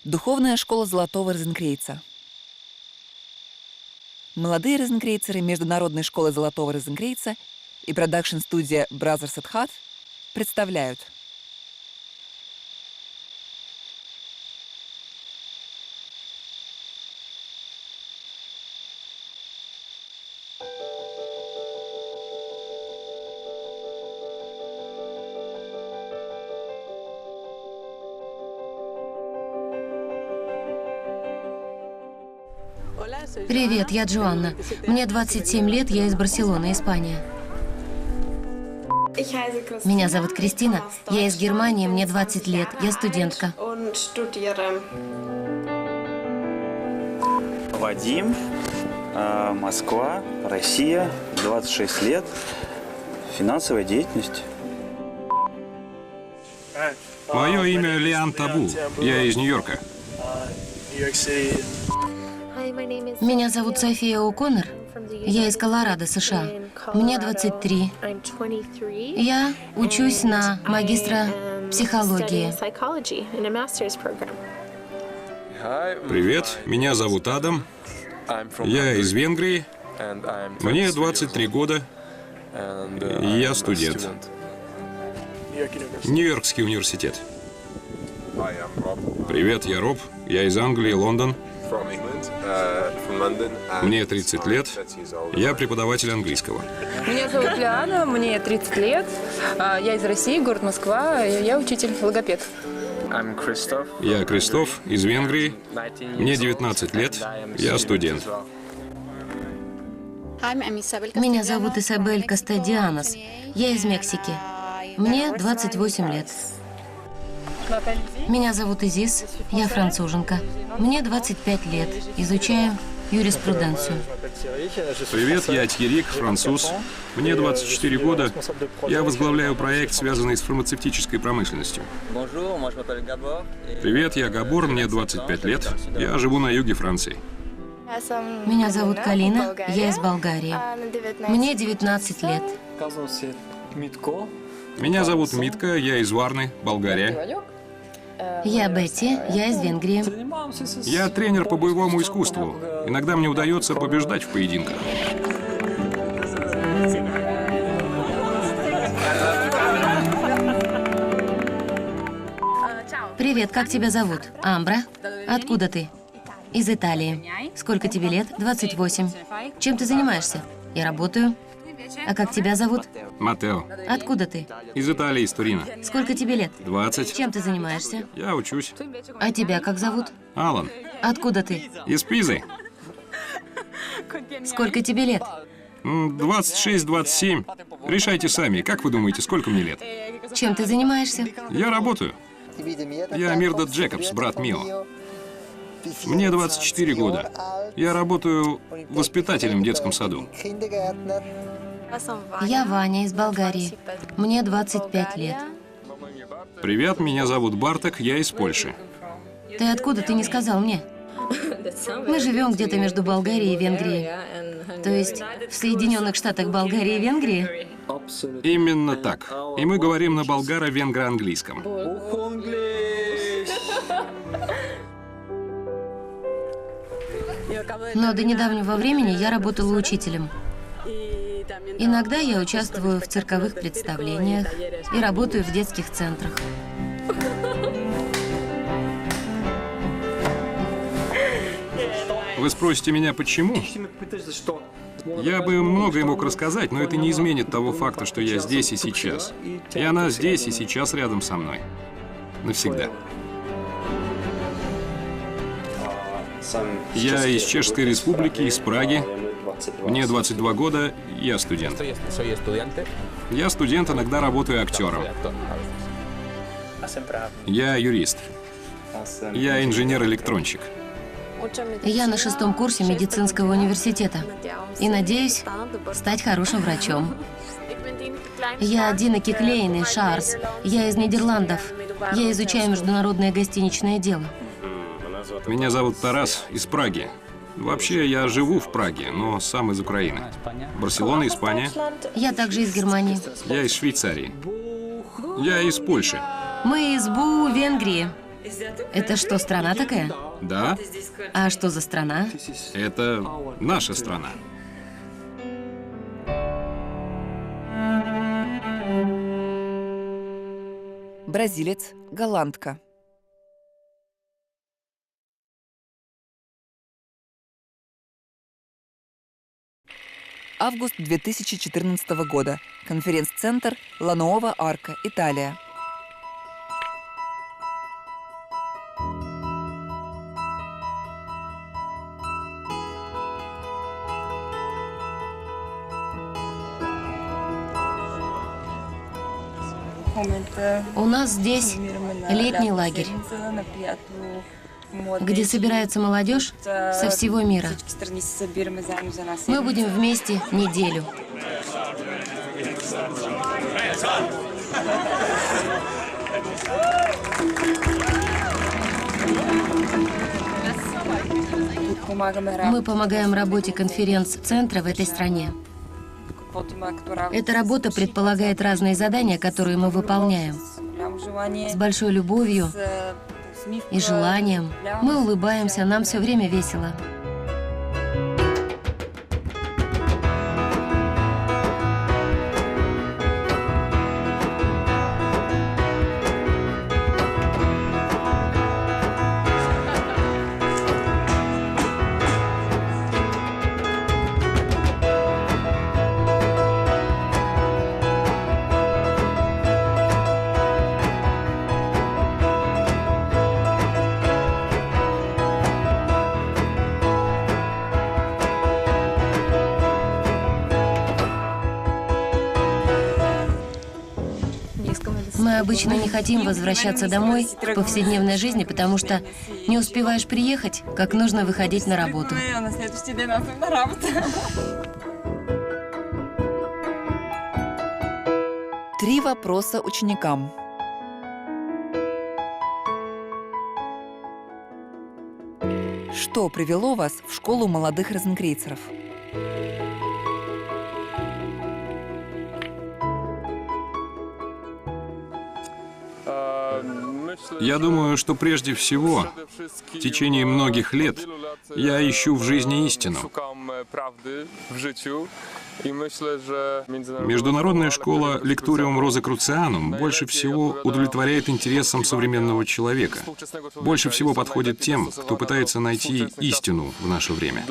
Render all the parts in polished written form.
Духовная школа Золотого Розенкрейца. Молодые розенкрейцеры Международной школы Золотого Розенкрейца и продакшн-студия Brothers at Heart представляют. Привет, я Джоанна. Мне 27 лет, я из Барселоны, Испания. Меня зовут Кристина, я из Германии, мне 20 лет, я студентка. Вадим, Москва, Россия, 26 лет, финансовая деятельность. Мое имя Лиан Табу, я из Нью-Йорка. Меня зовут София О'Коннор, я из Колорадо, США. Мне 23. Я учусь на магистра психологии. Привет, меня зовут Адам, я из Венгрии, мне 23 года, и я студент. Нью-Йоркский университет. Привет, я Роб, я из Англии, Лондон. Мне 30 лет, я преподаватель английского. Меня зовут Лиана, мне 30 лет, я из России, город Москва, я учитель, логопед. Я Кристоф, из Венгрии, мне 19 лет, я студент. Меня зовут Исабель Кастадианос, я из Мексики. Мне 28 лет. Меня зовут Изис, я француженка. Мне 25 лет, изучаю юриспруденцию. Привет, я Тьерик, француз. Мне 24 года. Я возглавляю проект, связанный с фармацевтической промышленностью. Привет, я Габор, мне 25 лет. Я живу на юге Франции. Меня зовут Калина, я из Болгарии. Мне 19 лет. Меня зовут Митка, я из Варны, Болгария. Я Бетти, я из Венгрии. Я тренер по боевому искусству. Иногда мне удается побеждать в поединках. Привет, как тебя зовут? Амбра. Откуда ты? Из Италии. Сколько тебе лет? 28. Чем ты занимаешься? Я работаю. А как тебя зовут? Матео. Откуда ты? Из Италии, из Турина. Сколько тебе лет? 20. Чем ты занимаешься? Я учусь. А тебя как зовут? Алан. Откуда ты? Из Пизы. Сколько тебе лет? 26-27. Решайте сами. Как вы думаете, сколько мне лет? Чем ты занимаешься? Я работаю. Я Мирдот Джекобс, брат Мио. Мне 24 года. Я работаю воспитателем в детском саду. Я Ваня из Болгарии. Мне 25 лет. Привет, меня зовут Барток, я из Польши. Ты откуда? Ты не сказал мне. Мы живем где-то между Болгарией и Венгрией. То есть в Соединенных Штатах Болгарии и Венгрии? Именно так. И мы говорим на болгаро-венгро-английском. Но до недавнего времени я работала учителем. Иногда я участвую в цирковых представлениях и работаю в детских центрах. Вы спросите меня, почему? Я бы многое мог рассказать, но это не изменит того факта, что я здесь и сейчас. И она здесь и сейчас рядом со мной. Навсегда. Я из Чешской Республики, из Праги. Мне 22 года, я студент. Я студент, иногда работаю актером. Я юрист. Я инженер-электронщик. Я на 6-м курсе медицинского университета и надеюсь стать хорошим врачом. Я Дина Киклейн из Шаарс. Я из Нидерландов. Я изучаю международное гостиничное дело. Меня зовут Тарас, из Праги. Вообще, я живу в Праге, но сам из Украины. Барселона, Испания. Я также из Германии. Я из Швейцарии. Я из Польши. Мы из Венгрии. Это что, страна такая? Да, А что за страна? это наша страна. Бразилец, голландка. Август 2014 года. Конференц-центр Ла Нуова Арка, Италия. У нас здесь летний лагерь, где собирается молодежь со всего мира. Мы будем вместе неделю. Мы помогаем работе конференц-центра в этой стране. Эта работа предполагает разные задания, которые мы выполняем. С большой любовью и желанием. Мы улыбаемся, нам все время весело. Мы обычно не хотим возвращаться домой в повседневной жизни, потому что не успеваешь приехать, как нужно выходить на работу. Три вопроса ученикам. Что привело вас в школу молодых розенкрейцеров? Я думаю, что прежде всего, в течение многих лет я ищу в жизни истину. Международная школа Lecturium Rosicrucianum больше всего удовлетворяет интересам современного человека. Больше всего подходит тем, кто пытается найти истину в наше время.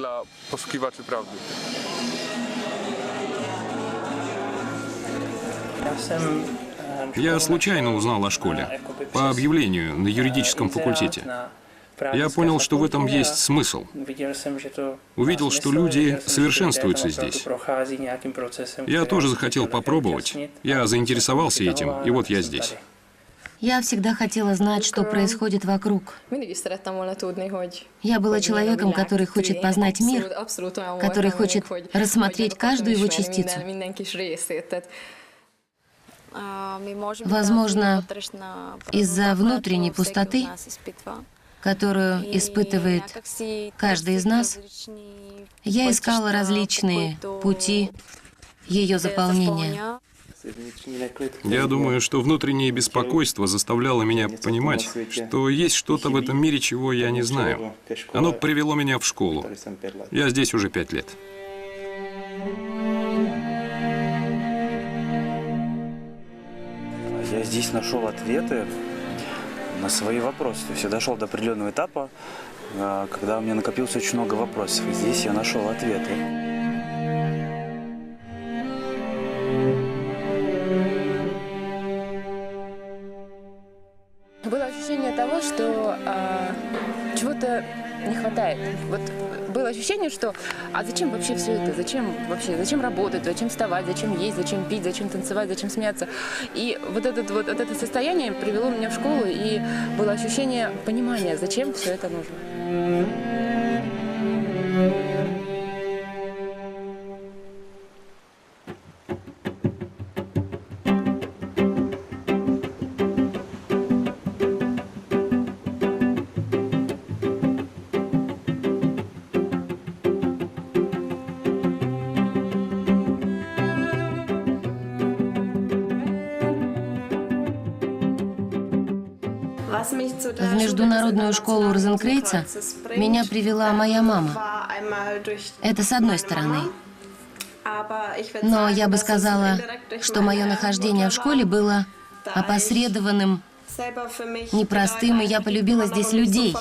Я случайно узнал о школе по объявлению на юридическом факультете. Я понял, что в этом есть смысл. Увидел, что люди совершенствуются здесь. Я тоже захотел попробовать. Я заинтересовался этим, и вот я здесь. Я всегда хотела знать, что происходит вокруг. Я была человеком, который хочет познать мир, который хочет рассмотреть каждую его частицу. Возможно, из-за внутренней пустоты, которую испытывает каждый из нас, я искала различные пути ее заполнения. Я думаю, что внутреннее беспокойство заставляло меня понимать, что есть что-то в этом мире, чего я не знаю. Оно привело меня в школу. Я здесь уже 5 лет. Я здесь нашел ответы на свои вопросы. То есть я дошел до определенного этапа, когда у меня накопилось очень много вопросов. И здесь я нашел ответы. Было ощущение того, что чего-то не хватает. Вот было ощущение, что а зачем вообще все это? Зачем работать? Зачем вставать? Зачем есть? Зачем пить? Зачем танцевать? Зачем смеяться? И вот это состояние привело меня в школу, и было ощущение понимания, зачем все это нужно. В международную школу Розенкрейца меня привела моя мама. Это с одной стороны. Но я бы сказала, что мое нахождение в школе было опосредованным, непростым, и я полюбила здесь людей.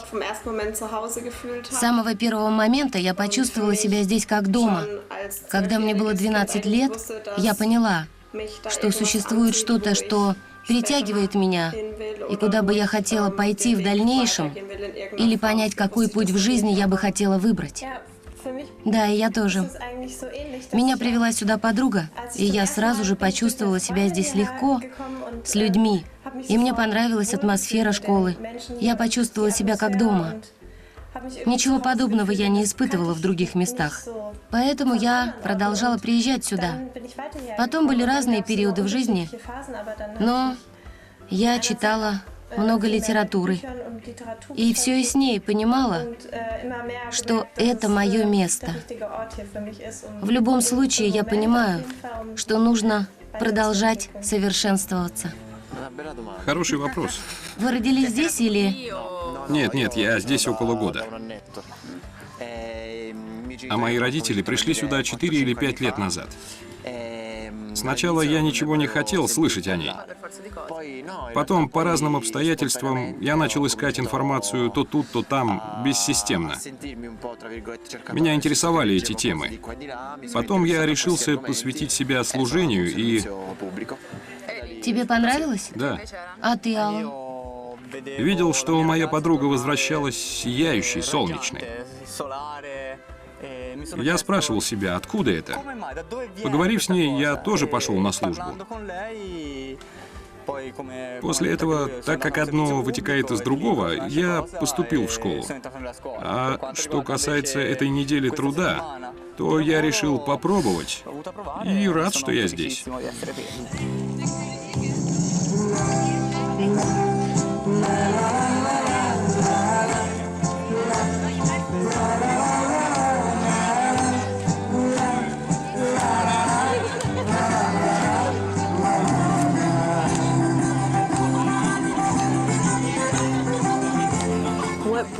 С самого первого момента я почувствовала себя здесь как дома. Когда мне было 12 лет, я поняла, что существует что-то, что притягивает меня, и куда бы я хотела пойти в дальнейшем, или понять, какой путь в жизни я бы хотела выбрать. Да, и я тоже. Меня привела сюда подруга, и я сразу же почувствовала себя здесь легко, с людьми. И мне понравилась атмосфера школы. Я почувствовала себя как дома. Ничего подобного я не испытывала в других местах. Поэтому я продолжала приезжать сюда. Потом были разные периоды в жизни, но я читала много литературы. И все яснее понимала, что это мое место. В любом случае, я понимаю, что нужно продолжать совершенствоваться. Хороший вопрос. Вы родились здесь или... Нет, я здесь около года. А мои родители пришли сюда 4 или 5 лет назад. Сначала я ничего не хотел слышать о ней. Потом, по разным обстоятельствам, я начал искать информацию то тут, то там, бессистемно. Меня интересовали эти темы. Потом я решился посвятить себя служению и... Тебе понравилось? Да. А ты, Алан? Видел, что моя подруга возвращалась сияющей, солнечной. Я спрашивал себя, откуда это? Поговорив с ней, я тоже пошел на службу. После этого, так как одно вытекает из другого, я поступил в школу. А что касается этой недели труда, то я решил попробовать и рад, что я здесь.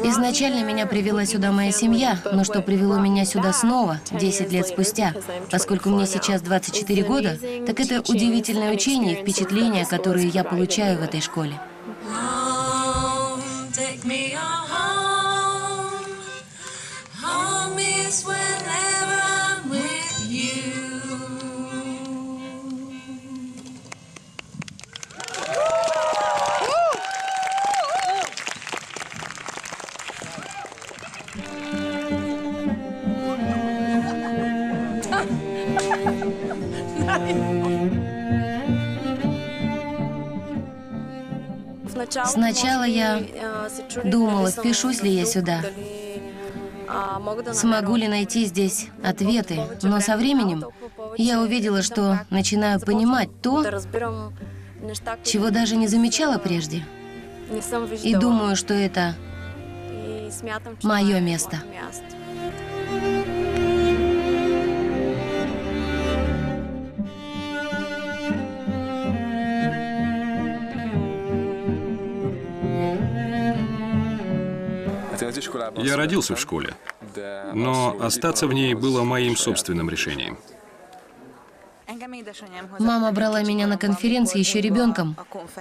Изначально меня привела сюда моя семья, но что привело меня сюда снова, 10 лет спустя, поскольку мне сейчас 24 года, так это удивительное учение и впечатления, которые я получаю в этой школе. Сначала я думала, впишусь ли я сюда, смогу ли найти здесь ответы, но со временем я увидела, что начинаю понимать то, чего даже не замечала прежде, и думаю, что это мое место. Я родился в школе, но остаться в ней было моим собственным решением. Мама брала меня на конференции еще ребенком.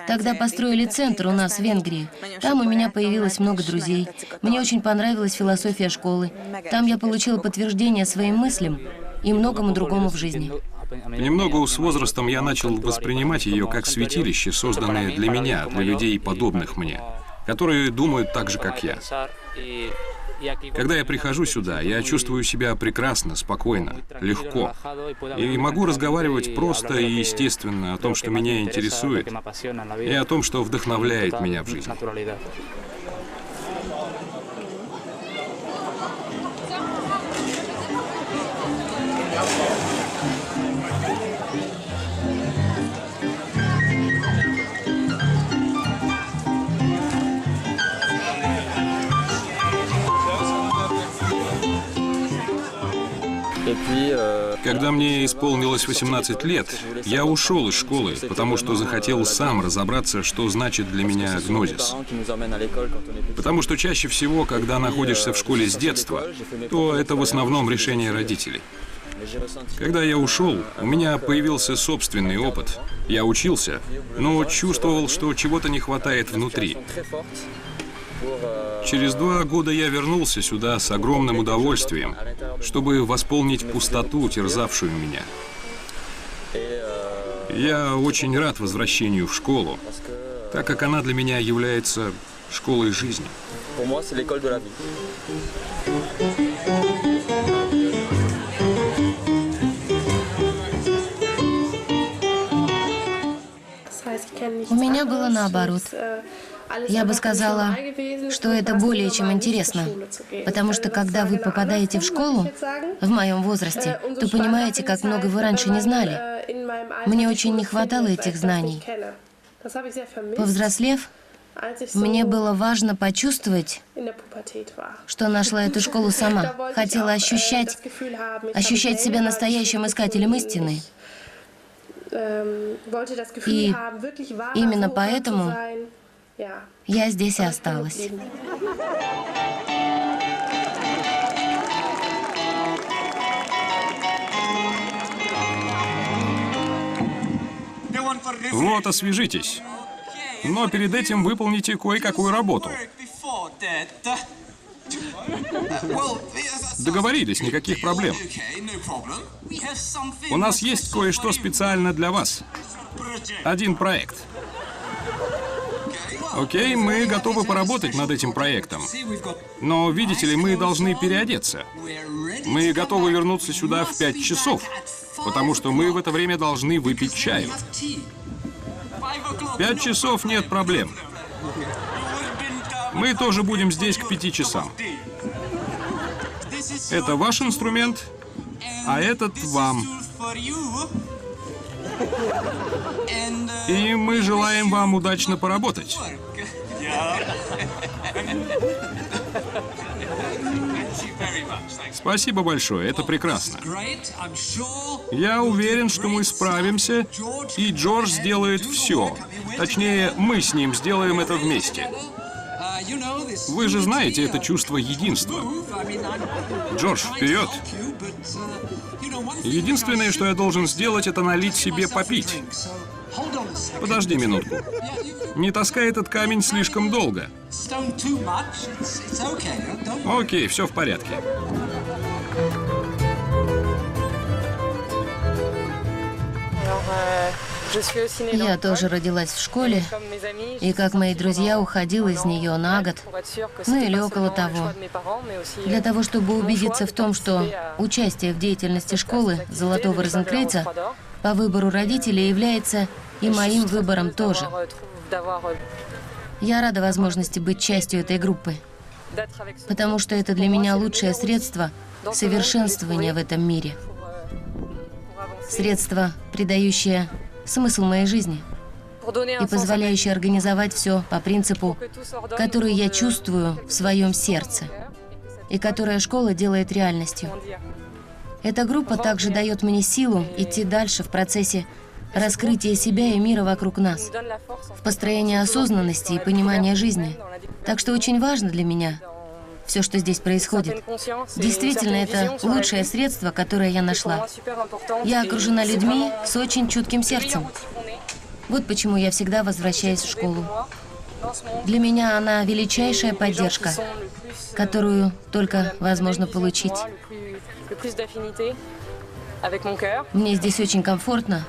Тогда построили центр у нас в Венгрии. Там у меня появилось много друзей. Мне очень понравилась философия школы. Там я получила подтверждение своим мыслям и многому другому в жизни. Немного с возрастом я начал воспринимать ее как святилище, созданное для меня, для людей, подобных мне, которые думают так же, как я. Когда я прихожу сюда, я чувствую себя прекрасно, спокойно, легко. И могу разговаривать просто и естественно о том, что меня интересует, и о том, что вдохновляет меня в жизни. Когда мне исполнилось 18 лет, я ушел из школы, потому что захотел сам разобраться, что значит для меня гнозис. Потому что чаще всего, когда находишься в школе с детства, то это в основном решение родителей. Когда я ушел, у меня появился собственный опыт. Я учился, но чувствовал, что чего-то не хватает внутри. Через 2 года я вернулся сюда с огромным удовольствием, чтобы восполнить пустоту, терзавшую меня. Я очень рад возвращению в школу, так как она для меня является школой жизни. У меня было наоборот. Я бы сказала, что это более чем интересно, потому что когда вы попадаете в школу, в моем возрасте, то понимаете, как много вы раньше не знали. Мне очень не хватало этих знаний. Повзрослев, мне было важно почувствовать, что нашла эту школу сама. Хотела ощущать себя настоящим искателем истины. И именно поэтому я здесь и осталась. Вот, освежитесь. Но перед этим выполните кое-какую работу. Договорились, никаких проблем. У нас есть кое-что специально для вас. Один проект. Окей, мы готовы поработать над этим проектом. Но, видите ли, мы должны переодеться. Мы готовы вернуться сюда в 5 часов, потому что мы в это время должны выпить чаю. 5 часов нет проблем. Мы тоже будем здесь к 5 часам. Это ваш инструмент, а этот вам. И мы желаем вам удачно поработать. Спасибо большое, это прекрасно. Я уверен, что мы справимся, и Джордж сделает все. Точнее, мы с ним сделаем это вместе. Вы же знаете это чувство единства. Джордж, вперед! Единственное, что я должен сделать, это налить себе попить. Подожди минутку. Не таскай этот камень слишком долго. Окей, все в порядке. Я тоже родилась в школе, и как мои друзья уходила из нее на год, ну или около того, для того, чтобы убедиться в том, что участие в деятельности школы Золотого Розенкрейца по выбору родителей является и моим выбором тоже. Я рада возможности быть частью этой группы, потому что это для меня лучшее средство совершенствования в этом мире. Средство, придающее смысл моей жизни и позволяющее организовать все по принципу, который я чувствую в своем сердце и которое школа делает реальностью. Эта группа также дает мне силу идти дальше в процессе раскрытия себя и мира вокруг нас, в построении осознанности и понимания жизни. Так что очень важно для меня все, что здесь происходит. Действительно, это лучшее средство, которое я нашла. Я окружена людьми с очень чутким сердцем. Вот почему я всегда возвращаюсь в школу. Для меня она величайшая поддержка, которую только возможно получить. Мне здесь очень комфортно.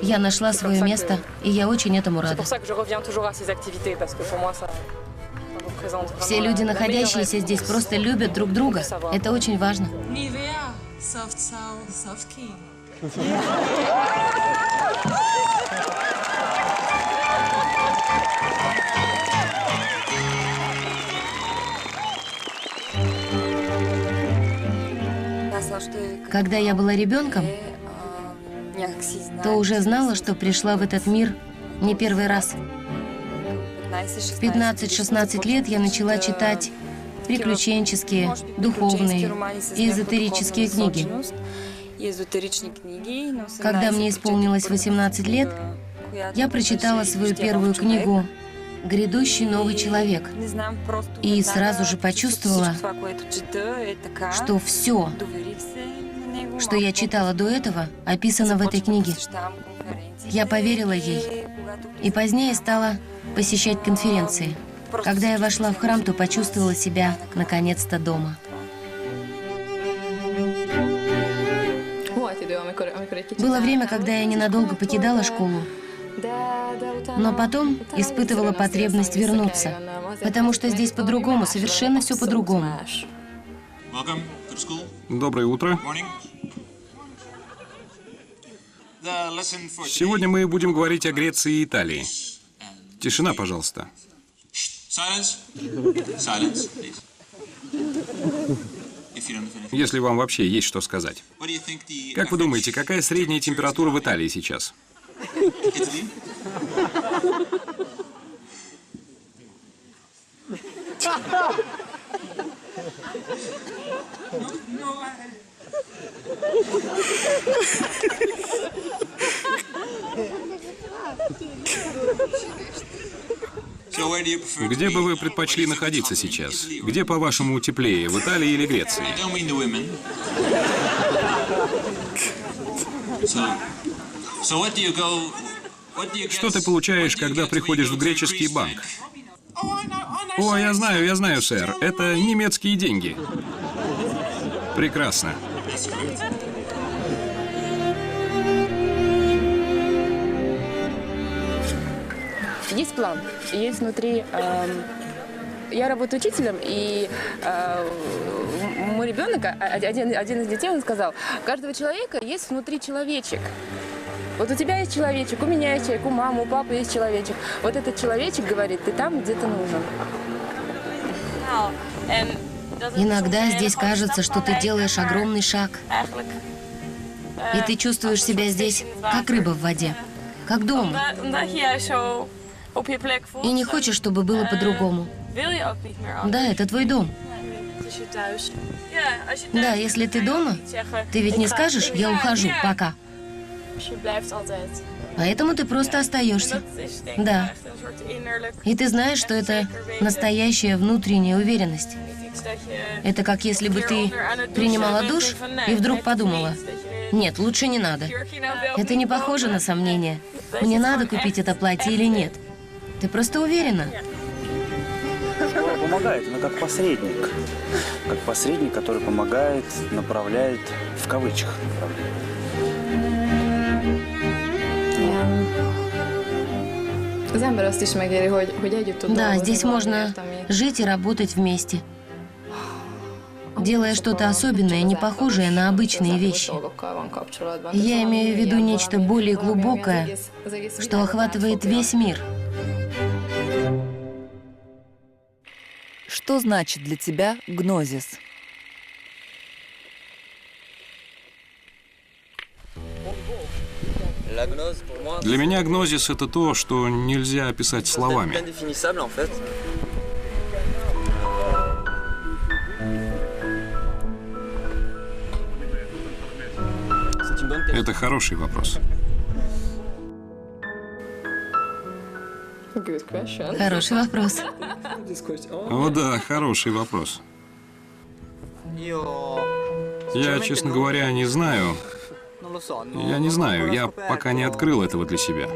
Я нашла свое место, и я очень этому рада. Все люди, находящиеся здесь, просто любят друг друга. Это очень важно. Когда я была ребенком, то уже знала, что пришла в этот мир не первый раз. В 15-16 лет я начала читать приключенческие, духовные и эзотерические книги. Когда мне исполнилось 18 лет, я прочитала свою первую книгу «Грядущий новый человек» и сразу же почувствовала, что все, что я читала до этого, описано в этой книге. Я поверила ей и позднее стала посещать конференции. Когда я вошла в храм, то почувствовала себя наконец-то дома. Было время, когда я ненадолго покидала школу, но потом испытывала потребность вернуться, потому что здесь по-другому, совершенно все по-другому. Доброе утро. Сегодня мы будем говорить о Греции и Италии. Тишина, пожалуйста. Если вам вообще есть что сказать. Как вы думаете, какая средняя температура в Италии сейчас? Где бы вы предпочли находиться сейчас? Где, по-вашему, теплее, в Италии или Греции? Что ты получаешь, когда приходишь в греческий банк? О, я знаю, сэр. Это немецкие деньги. Прекрасно. Есть план, есть внутри... Я работаю учителем, и мой ребенок, один из детей, он сказал, у каждого человека есть внутри человечек. Вот у тебя есть человечек, у меня есть человек, у мамы, у папы есть человечек. Вот этот человечек говорит, ты там, где ты нужен. Иногда здесь кажется, что ты делаешь огромный шаг, и ты чувствуешь себя здесь, как рыба в воде, как дома. И не хочешь, чтобы было по-другому. Да, это твой дом. Да, если ты дома, ты ведь не скажешь «я ухожу, пока». Поэтому ты просто остаешься. Да. И ты знаешь, что это настоящая внутренняя уверенность. Это как если бы ты принимала душ и вдруг подумала: нет, лучше не надо. Это не похоже на сомнение. Мне надо купить это платье или нет. Ты просто уверена. Школа помогает, она как посредник. Как посредник, который помогает, направляет, в кавычках направляет. Да, здесь можно жить и работать вместе, делая что-то особенное, не похожее на обычные вещи. Я имею в виду нечто более глубокое, что охватывает весь мир. Что значит для тебя гнозис? Для меня гнозис — это то, что нельзя описать словами. Это хороший вопрос. Хороший вопрос. О да, хороший вопрос. Я, честно говоря, не знаю. Я пока не открыл этого для себя.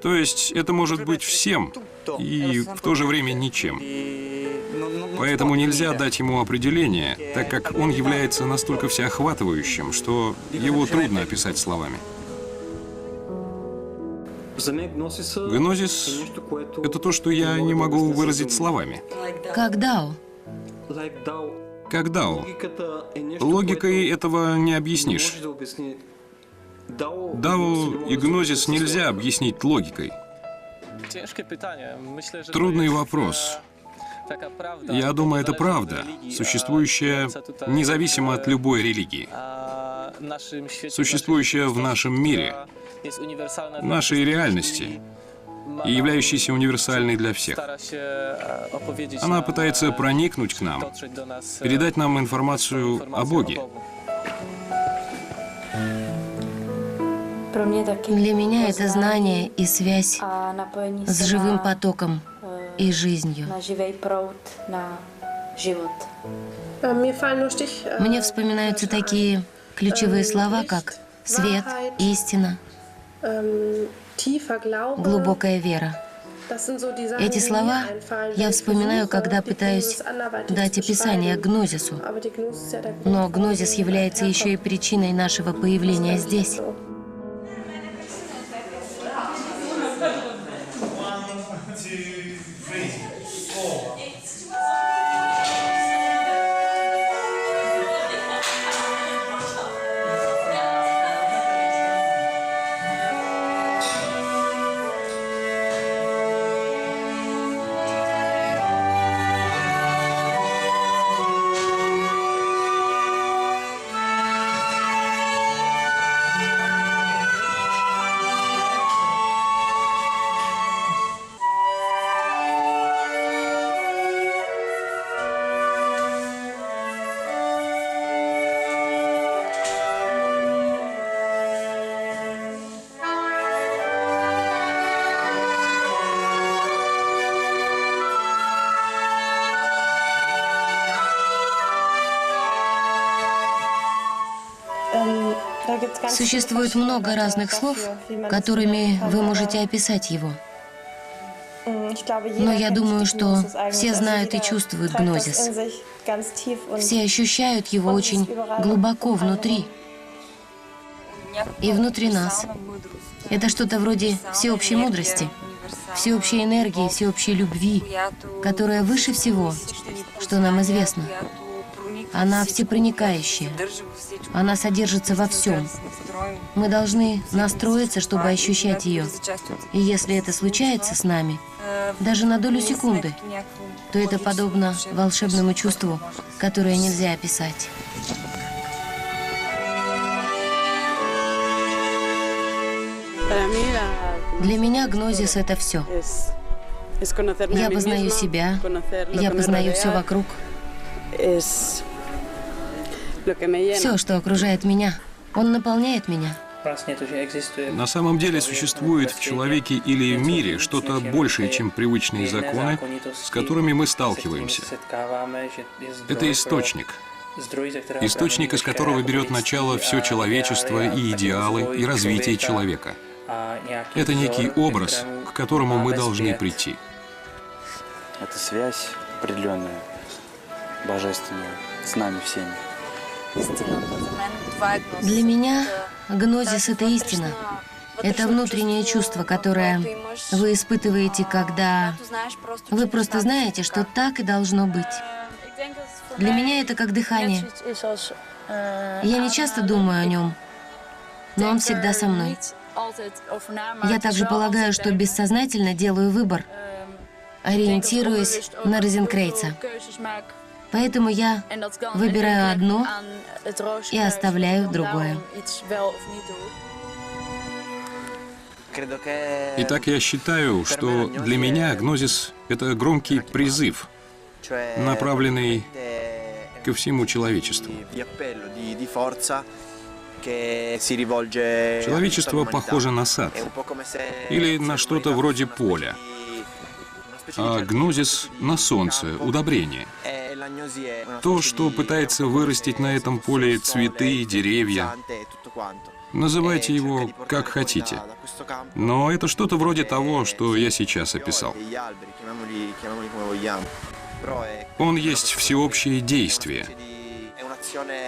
То есть это может быть всем и в то же время ничем. Поэтому нельзя дать ему определение, так как он является настолько всеохватывающим, что его трудно описать словами. Гнозис — это то, что я не могу выразить словами. Как дао. Как дао. Логикой этого не объяснишь. Дао и гнозис нельзя объяснить логикой. Трудный вопрос. Я думаю, это правда, существующая независимо от любой религии, существующая в нашем мире, нашей реальности и являющейся универсальной для всех. Она пытается проникнуть к нам, передать нам информацию о Боге. Для меня это знание и связь с живым потоком и жизнью. Мне вспоминаются такие ключевые слова, как свет, истина, глубокая вера. Эти слова я вспоминаю, когда пытаюсь дать описание гнозису. Но гнозис является еще и причиной нашего появления здесь. Существует много разных слов, которыми вы можете описать его. Но я думаю, что все знают и чувствуют гнозис. Все ощущают его очень глубоко внутри. И внутри нас. Это что-то вроде всеобщей мудрости, всеобщей энергии, всеобщей любви, которая выше всего, что нам известно. Она всепроникающая. Она содержится во всем. Мы должны настроиться, чтобы ощущать ее. И если это случается с нами, даже на долю секунды, то это подобно волшебному чувству, которое нельзя описать. Для меня гнозис — это все. Я познаю себя, я познаю все вокруг. Все, что окружает меня, он наполняет меня. На самом деле существует в человеке или в мире что-то большее, чем привычные законы, с которыми мы сталкиваемся. Это источник. Источник, из которого берет начало все человечество и идеалы, и развитие человека. Это некий образ, к которому мы должны прийти. Это связь определенная, божественная, с нами всеми. Для меня гнозис — это истина. Это внутреннее чувство, которое вы испытываете, когда вы просто знаете, что так и должно быть. Для меня это как дыхание. Я не часто думаю о нем, но он всегда со мной. Я также полагаю, что бессознательно делаю выбор, ориентируясь на Розенкрейца. Поэтому я выбираю одно и оставляю другое. Итак, я считаю, что для меня гнозис — это громкий призыв, направленный ко всему человечеству. Человечество похоже на сад или на что-то вроде поля, а гнозис — на солнце, удобрение. То, что пытается вырастить на этом поле цветы, деревья. Называйте его как хотите. Но это что-то вроде того, что я сейчас описал. Он есть всеобщее действие.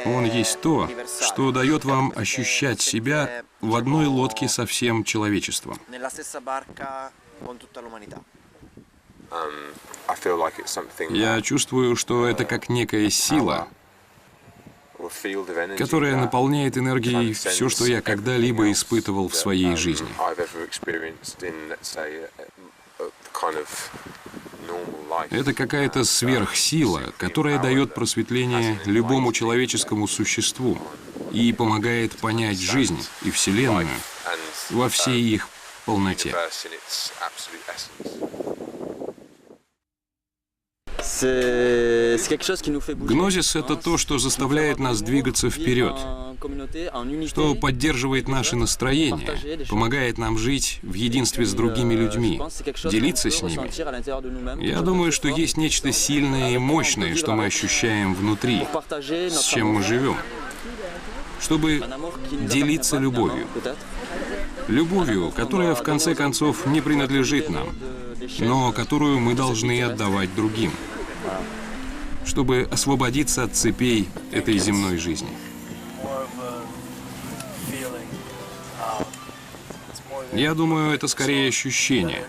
Он есть то, что дает вам ощущать себя в одной лодке со всем человечеством. Я чувствую, что это как некая сила, которая наполняет энергией все, что я когда-либо испытывал в своей жизни. Это какая-то сверхсила, которая дает просветление любому человеческому существу и помогает понять жизнь и Вселенную во всей их полноте. Гнозис — это то, что заставляет нас двигаться вперед, что поддерживает наше настроение, помогает нам жить в единстве с другими людьми, делиться с ними. Я думаю, что есть нечто сильное и мощное, что мы ощущаем внутри, с чем мы живем, чтобы делиться любовью. Любовью, которая в конце концов не принадлежит нам, но которую мы должны отдавать другим, чтобы освободиться от цепей этой земной жизни. Я думаю, это скорее ощущение.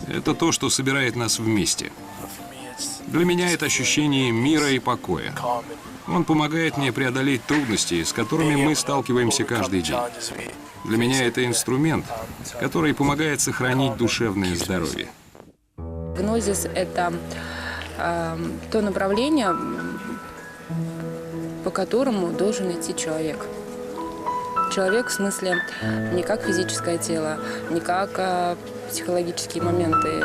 Это то, что собирает нас вместе. Для меня это ощущение мира и покоя. Он помогает мне преодолеть трудности, с которыми мы сталкиваемся каждый день. Для меня это инструмент, который помогает сохранить душевное здоровье. Гнозис – это то направление, по которому должен идти человек. Человек в смысле не как физическое тело, не как психологические моменты,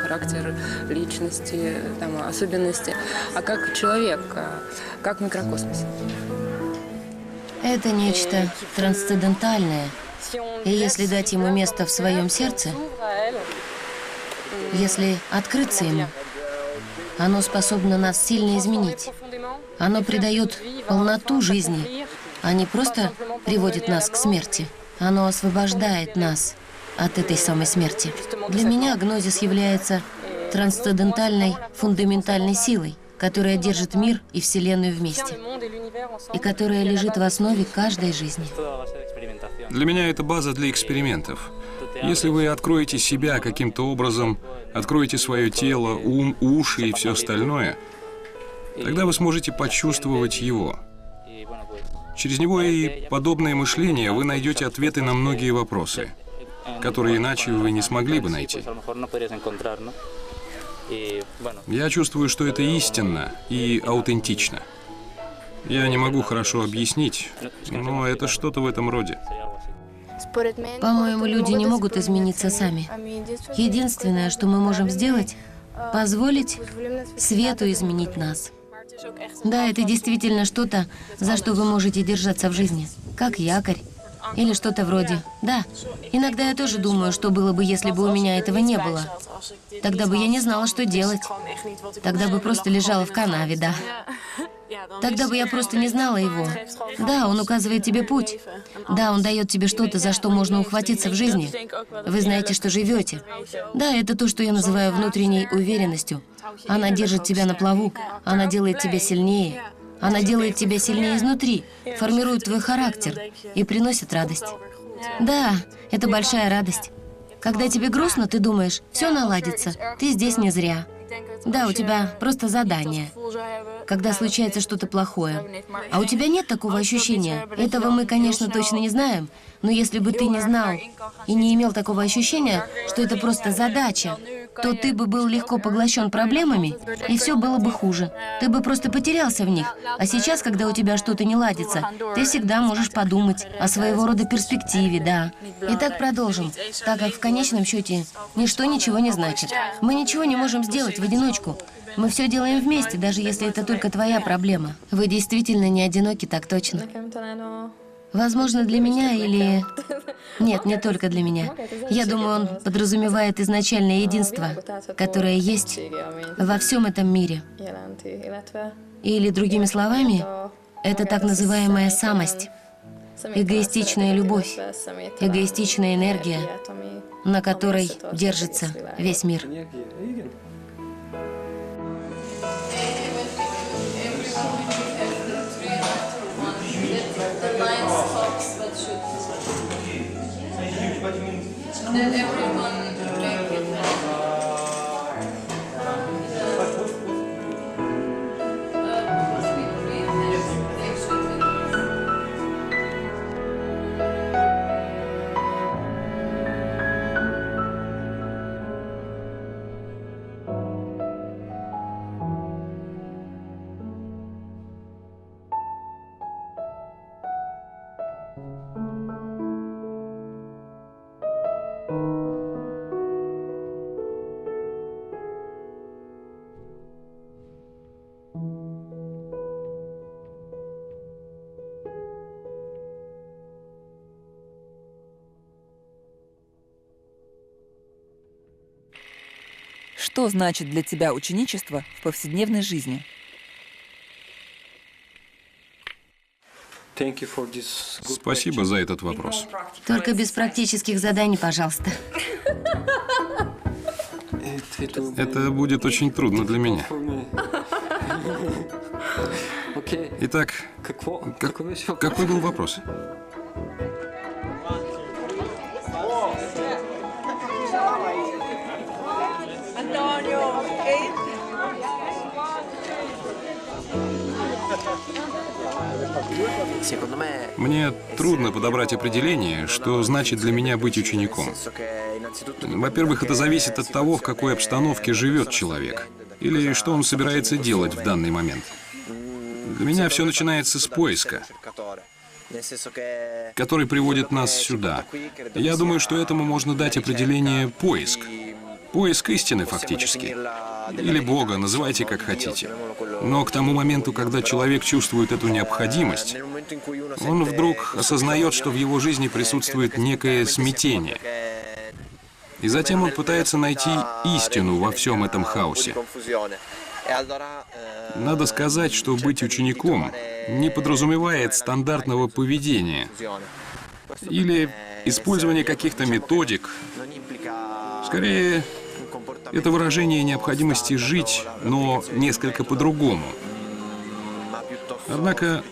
характер личности, там, особенности, а как человек, как в микрокосмосе. Это нечто трансцендентальное. И если дать ему место в своем сердце, если открыться ему, оно способно нас сильно изменить. Оно придает полноту жизни, а не просто приводит нас к смерти. Оно освобождает нас от этой самой смерти. Для меня гнозис является трансцендентальной, фундаментальной силой, которая держит мир и Вселенную вместе, и которая лежит в основе каждой жизни. Для меня это база для экспериментов. Если вы откроете себя каким-то образом, откроете свое тело, ум, уши и все остальное, тогда вы сможете почувствовать его. Через него и подобное мышление вы найдете ответы на многие вопросы, которые иначе вы не смогли бы найти. Я чувствую, что это истинно и аутентично. Я не могу хорошо объяснить, но это что-то в этом роде. По-моему, люди не могут измениться сами. Единственное, что мы можем сделать, позволить свету изменить нас. Да, это действительно что-то, за что вы можете держаться в жизни, как якорь или что-то вроде. Да, иногда я тоже думаю, что было бы, если бы у меня этого не было. Тогда бы я не знала, что делать. Тогда бы просто лежала в канаве, да. Тогда бы я просто не знала его. Да, он указывает тебе путь. Да, он дает тебе что-то, за что можно ухватиться в жизни. Вы знаете, что живете. Да, это то, что я называю внутренней уверенностью. Она держит тебя на плаву, она делает тебя сильнее. Она делает тебя сильнее изнутри, формирует твой характер и приносит радость. Да, это большая радость. Когда тебе грустно, ты думаешь, все наладится, ты здесь не зря. Да, у тебя просто задание. Когда случается что-то плохое. А у тебя нет такого ощущения? Этого мы, конечно, точно не знаем. Но если бы ты не знал и не имел такого ощущения, что это просто задача, то ты бы был легко поглощен проблемами, и все было бы хуже. Ты бы просто потерялся в них. А сейчас, когда у тебя что-то не ладится, ты всегда можешь подумать о своего рода перспективе, да. Итак, продолжим. Так как в конечном счете ничто ничего не значит. Мы ничего не можем сделать в одиночку. Мы все делаем вместе, даже если это только твоя проблема. Вы действительно не одиноки, так точно. Возможно, для меня или... Нет, не только для меня. Я думаю, он подразумевает изначальное единство, которое есть во всем этом мире. Или, другими словами, это так называемая самость, эгоистичная любовь, эгоистичная энергия, на которой держится весь мир. Then everyone take it Что значит для тебя ученичество в повседневной жизни? Спасибо за этот вопрос. Только без практических заданий, пожалуйста. Это будет очень трудно для меня. Итак, какой был вопрос? Мне трудно подобрать определение, что значит для меня быть учеником. Во-первых, это зависит от того, в какой обстановке живет человек, или что он собирается делать в данный момент. Для меня все начинается с поиска, который приводит нас сюда. Я думаю, что этому можно дать определение «поиск». Поиск истины, фактически. Или Бога, называйте как хотите. Но к тому моменту, когда человек чувствует эту необходимость, он вдруг осознает, что в его жизни присутствует некое смятение. И затем он пытается найти истину во всем этом хаосе. Надо сказать, что быть учеником не подразумевает стандартного поведения или использования каких-то методик. Скорее, это выражение необходимости жить, но несколько по-другому. Однако,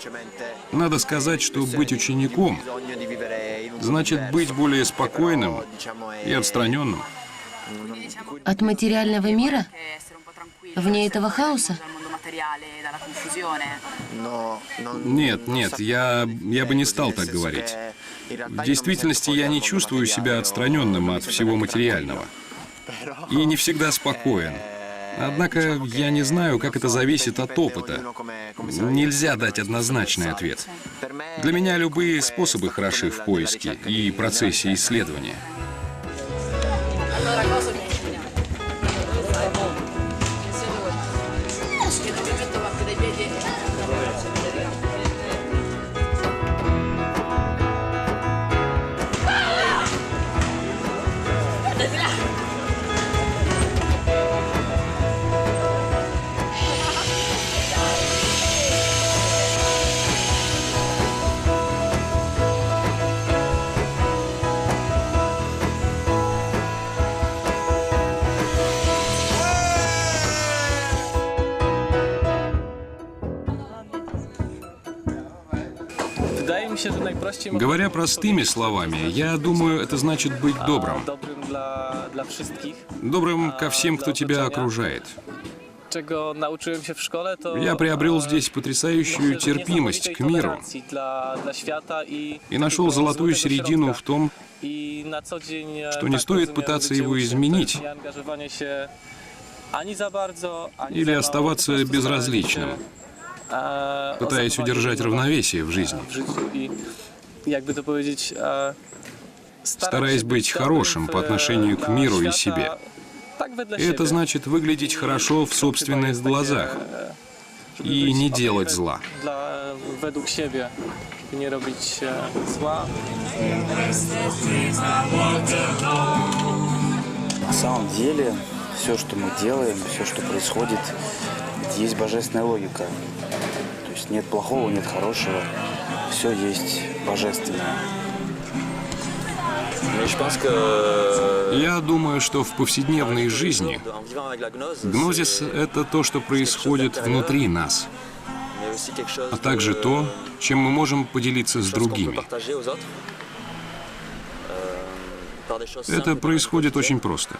надо сказать, что быть учеником значит быть более спокойным и отстраненным. От материального мира? Вне этого хаоса? Нет, я бы не стал так говорить. В действительности я не чувствую себя отстраненным от всего материального. И не всегда спокоен. Однако я не знаю, как это зависит от опыта. Нельзя дать однозначный ответ. Для меня любые способы хороши в поиске и процессе исследования. Говоря простыми словами, я думаю, это значит быть добрым. Добрым ко всем, кто тебя окружает. Я приобрел здесь потрясающую терпимость к миру и нашел золотую середину в том, что не стоит пытаться его изменить или оставаться безразличным, пытаясь удержать равновесие в жизни, стараясь быть хорошим по отношению к миру и себе. И это значит выглядеть хорошо в собственных глазах и не делать зла. На самом деле, все, что мы делаем, все, что происходит, есть божественная логика. То есть нет плохого, нет хорошего. Все есть божественное. Я думаю, что в повседневной жизни гнозис — это то, что происходит внутри нас, а также то, чем мы можем поделиться с другими. Это происходит очень просто.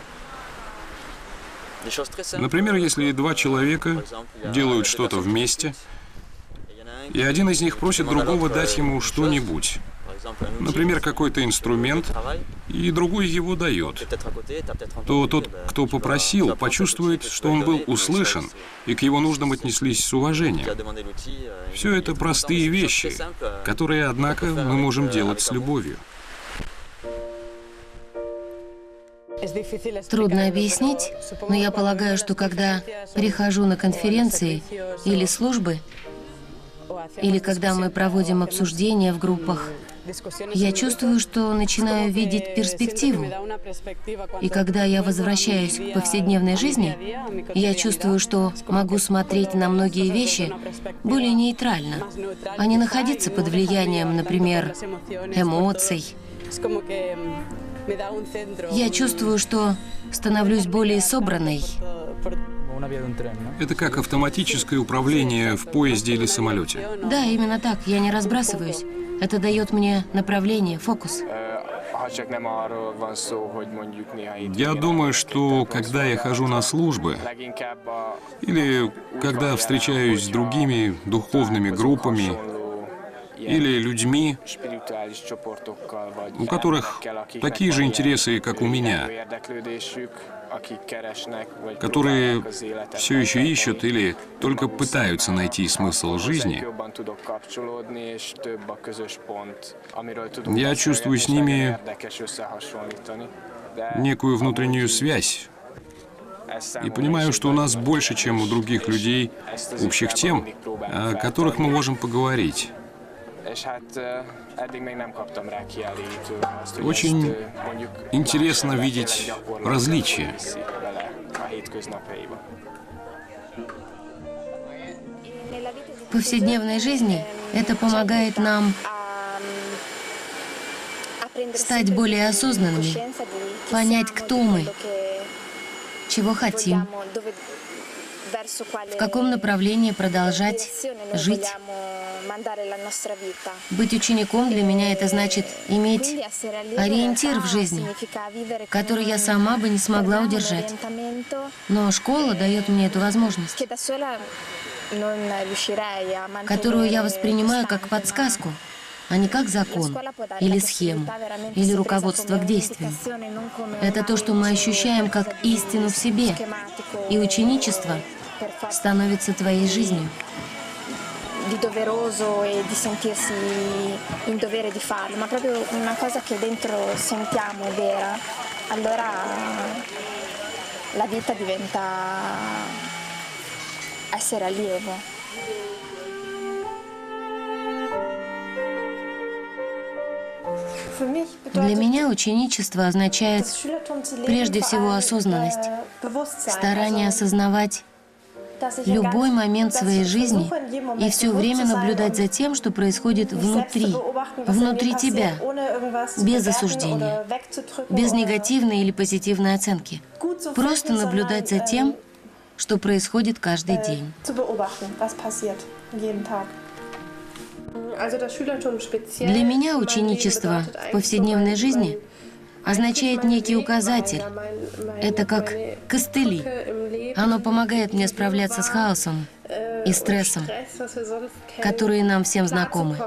Например, если два человека делают что-то вместе, и один из них просит другого дать ему что-нибудь, например, какой-то инструмент, и другой его дает, то тот, кто попросил, почувствует, что он был услышан, и к его нуждам отнеслись с уважением. Все это простые вещи, которые, однако, мы можем делать с любовью. Трудно объяснить, но я полагаю, что когда прихожу на конференции или службы, или когда мы проводим обсуждения в группах, Я чувствую, что начинаю видеть перспективу. И когда я возвращаюсь к повседневной жизни, я чувствую, что могу смотреть на многие вещи более нейтрально, а не находиться под влиянием, например, эмоций. Я чувствую, что становлюсь более собранной. Это как автоматическое управление в поезде или самолете. Да, именно так. Я не разбрасываюсь. Это дает мне направление, фокус. Я думаю, что когда я хожу на службы, или когда встречаюсь с другими духовными группами, или людьми, у которых такие же интересы, как у меня, которые все еще ищут или только пытаются найти смысл жизни, я чувствую с ними некую внутреннюю связь и понимаю, что у нас больше, чем у других людей, общих тем, о которых мы можем поговорить. Очень интересно видеть различия. В повседневной жизни это помогает нам стать более осознанными, понять, кто мы, чего хотим, в каком направлении продолжать жить. Быть учеником для меня это значит иметь ориентир в жизни, который я сама бы не смогла удержать. Но школа дает мне эту возможность, которую я воспринимаю как подсказку, а не как закон, или схему, или руководство к действию. Это то, что мы ощущаем как истину в себе, и ученичество становится твоей жизнью. Di doveroso e di sentirsi in dovere di farlo, ma proprio una cosa che dentro sentiamo è vera, allora la vita diventa essere allievo. Для меня ученичество означает прежде всего осознанность, старание осознавать любой момент своей жизни и все время наблюдать за тем, что происходит внутри тебя, без осуждения, без негативной или позитивной оценки. Просто наблюдать за тем, что происходит каждый день. Для меня ученичество в повседневной жизни означает некий указатель. Это как костыли. Оно помогает мне справляться с хаосом и стрессом, которые нам всем знакомы.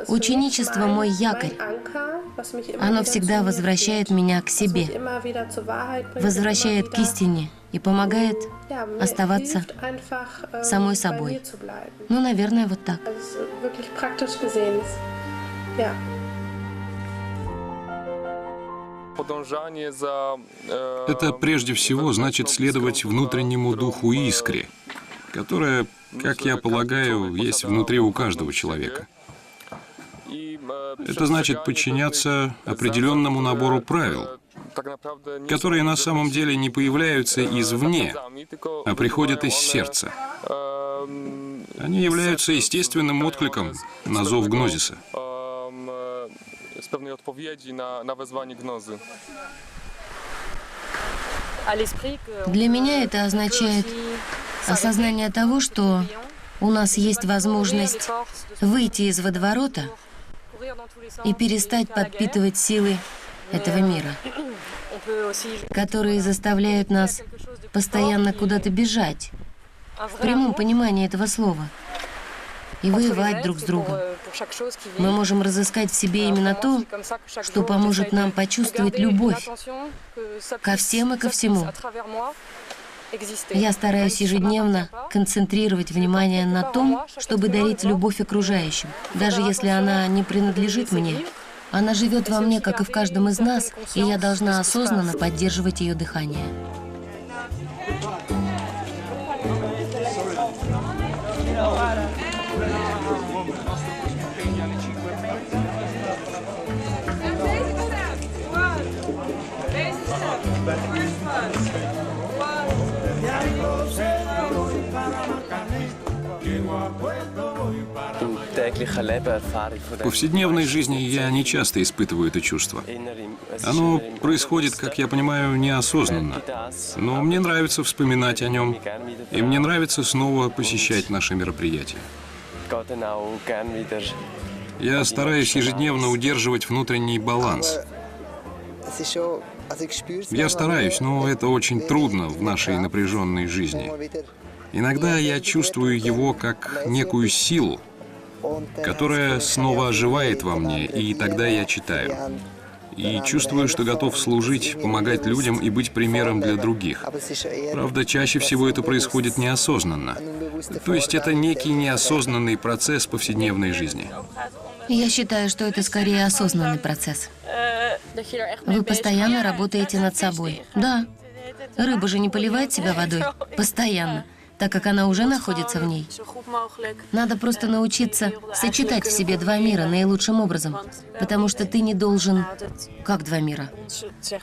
Ученичество — мой якорь. Оно всегда возвращает меня к себе, возвращает к истине и помогает оставаться самой собой. Ну, наверное, вот так. Это прежде всего значит следовать внутреннему духу искре, которая, как я полагаю, есть внутри у каждого человека. Это значит подчиняться определенному набору правил, которые на самом деле не появляются извне, а приходят из сердца. Они являются естественным откликом на зов гнозиса. Для меня это означает осознание того, что у нас есть возможность выйти из водоворота и перестать подпитывать силы этого мира, которые заставляют нас постоянно куда-то бежать, в прямом понимании этого слова, и воевать друг с другом. Мы можем разыскать в себе именно то, что поможет нам почувствовать любовь ко всем и ко всему. Я стараюсь ежедневно концентрировать внимание на том, чтобы дарить любовь окружающим, даже если она не принадлежит мне. Она живет во мне, как и в каждом из нас, и я должна осознанно поддерживать ее дыхание. В повседневной жизни я не часто испытываю это чувство. Оно происходит, как я понимаю, неосознанно. Но мне нравится вспоминать о нем, и мне нравится снова посещать наши мероприятия. Я стараюсь ежедневно удерживать внутренний баланс. Я стараюсь, но это очень трудно в нашей напряженной жизни. Иногда я чувствую его как некую силу, которая снова оживает во мне, и тогда я читаю. И чувствую, что готов служить, помогать людям и быть примером для других. Правда, чаще всего это происходит неосознанно. То есть это некий неосознанный процесс повседневной жизни. Я считаю, что это скорее осознанный процесс. Вы постоянно работаете над собой. Да. Рыба же не поливает себя водой. Постоянно. Так как она уже находится в ней. Надо просто научиться сочетать в себе два мира наилучшим образом. Потому что ты не должен... Как два мира?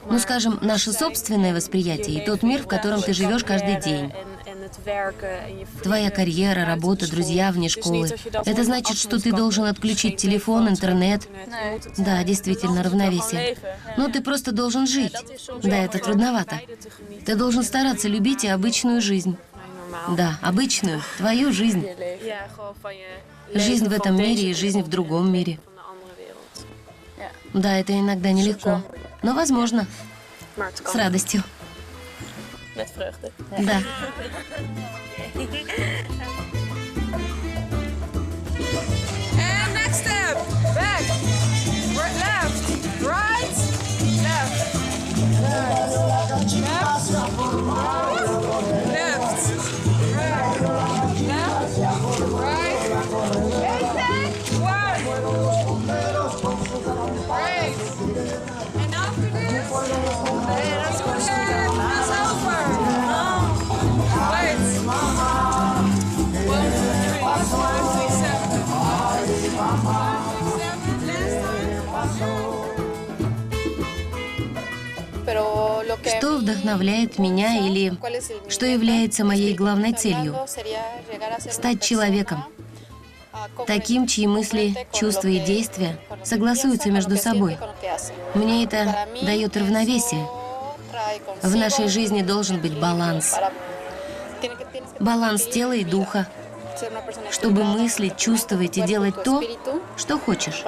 Ну, скажем, наше собственное восприятие и тот мир, в котором ты живешь каждый день. Твоя карьера, работа, друзья вне школы. Это значит, что ты должен отключить телефон, интернет. Да, действительно, равновесие. Но ты просто должен жить. Да, это трудновато. Ты должен стараться любить и обычную жизнь. Да, обычную, твою жизнь. Жизнь в этом мире и жизнь в другом мире. Да, это иногда нелегко, но возможно. С радостью. Да. And next step. Back. Left. Right. Left. Left. Что вдохновляет меня или что является моей главной целью? Стать человеком. Таким, чьи мысли, чувства и действия согласуются между собой. Мне это дает равновесие. В нашей жизни должен быть баланс. Баланс тела и духа, чтобы мыслить, чувствовать и делать то, что хочешь.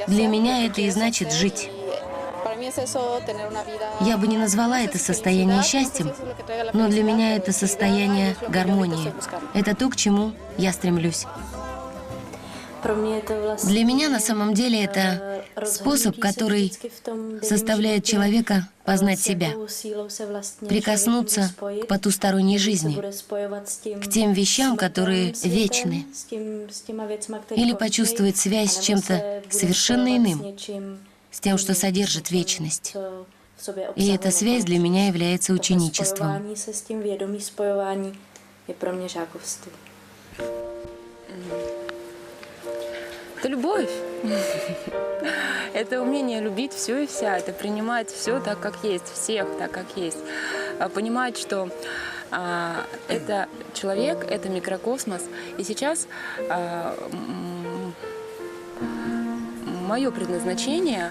Для меня это и значит жить. Я бы не назвала это состояние счастьем, но для меня это состояние гармонии. Это то, к чему я стремлюсь. Для меня на самом деле это способ, который заставляет человека познать себя, прикоснуться к потусторонней жизни, к тем вещам, которые вечны, или почувствовать связь с чем-то совершенно иным, с тем, что содержит вечность. И эта связь для меня является ученичеством. Это любовь. Это умение любить все и вся. Это принимать все так, как есть, всех так, как есть. Понимать, что это человек, это микрокосмос. И сейчас мое предназначение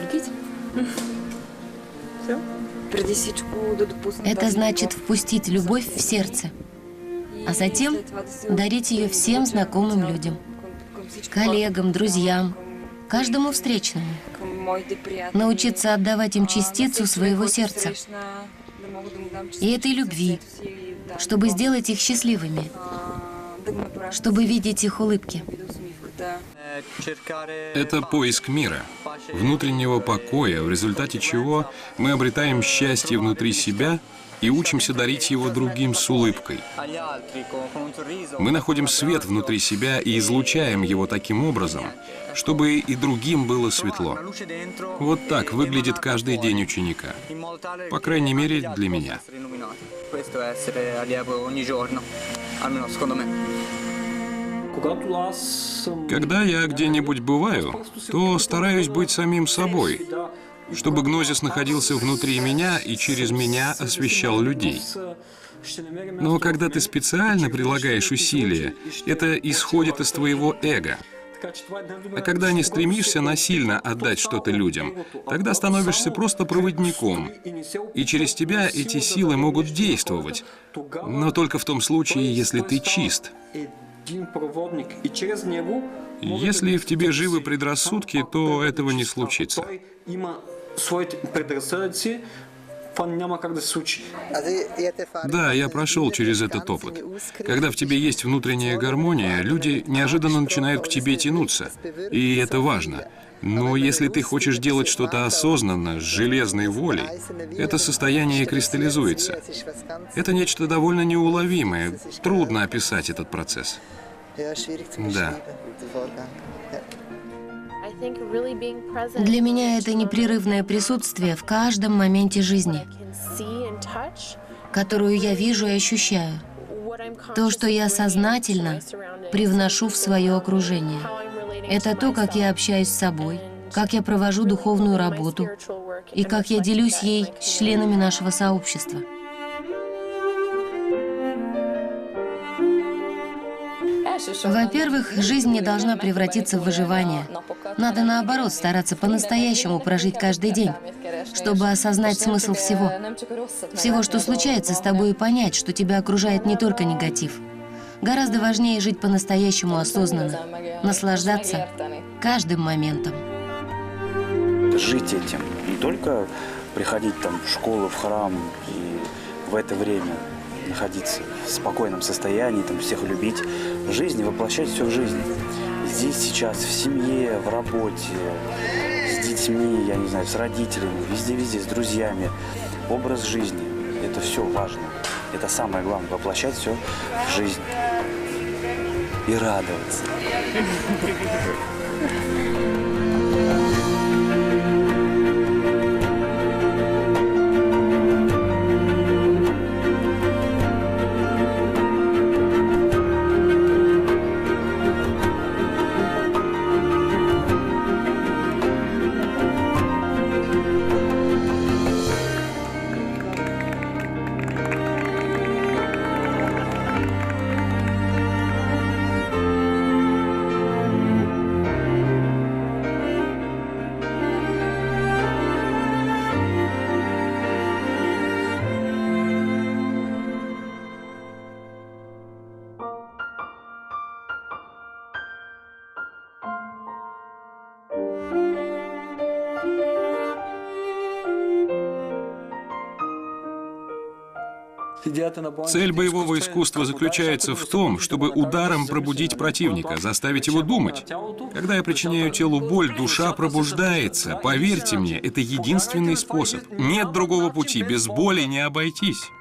любить. Все. Это значит впустить любовь в сердце, а затем дарить ее всем знакомым людям, коллегам, друзьям, каждому встречному. Научиться отдавать им частицу своего сердца и этой любви, чтобы сделать их счастливыми, чтобы видеть их улыбки. Это поиск мира, внутреннего покоя, в результате чего мы обретаем счастье внутри себя и учимся дарить его другим с улыбкой. Мы находим свет внутри себя и излучаем его таким образом, чтобы и другим было светло. Вот так выглядит каждый день ученика. По крайней мере, для меня. Когда я где-нибудь бываю, то стараюсь быть самим собой. чтобы гнозис находился внутри меня и через меня освещал людей. Но когда ты специально прилагаешь усилия, это исходит из твоего эго. А когда не стремишься насильно отдать что-то людям, тогда становишься просто проводником. И через тебя эти силы могут действовать, но только в том случае, если ты чист. Если в тебе живы предрассудки, то этого не случится. Да, я прошел через этот опыт. Когда в тебе есть внутренняя гармония, люди неожиданно начинают к тебе тянуться. И это важно. Но если ты хочешь делать что-то осознанно, с железной волей, это состояние кристаллизуется. Это нечто довольно неуловимое. Трудно описать этот процесс. Да. Для меня это непрерывное присутствие в каждом моменте жизни, которую я вижу и ощущаю. То, что я сознательно привношу в свое окружение. Это то, как я общаюсь с собой, как я провожу духовную работу и как я делюсь ей с членами нашего сообщества. Во-первых, жизнь не должна превратиться в выживание. Надо, наоборот, стараться по-настоящему прожить каждый день, чтобы осознать смысл всего. Всего, что случается с тобой, и понять, что тебя окружает не только негатив. Гораздо важнее жить по-настоящему осознанно, наслаждаться каждым моментом. Жить этим, не только приходить там в школу, в храм и в это время находиться в спокойном состоянии, там, всех любить, в жизни, воплощать все в жизнь. Здесь, сейчас, в семье, в работе, с детьми, я не знаю, с родителями, везде-везде, с друзьями. Образ жизни, это все важно. Это самое главное, воплощать все в жизнь. И радоваться. Цель боевого искусства заключается в том, чтобы ударом пробудить противника, заставить его думать. Когда я причиняю телу боль, душа пробуждается. Поверьте мне, это единственный способ. Нет другого пути, без боли не обойтись.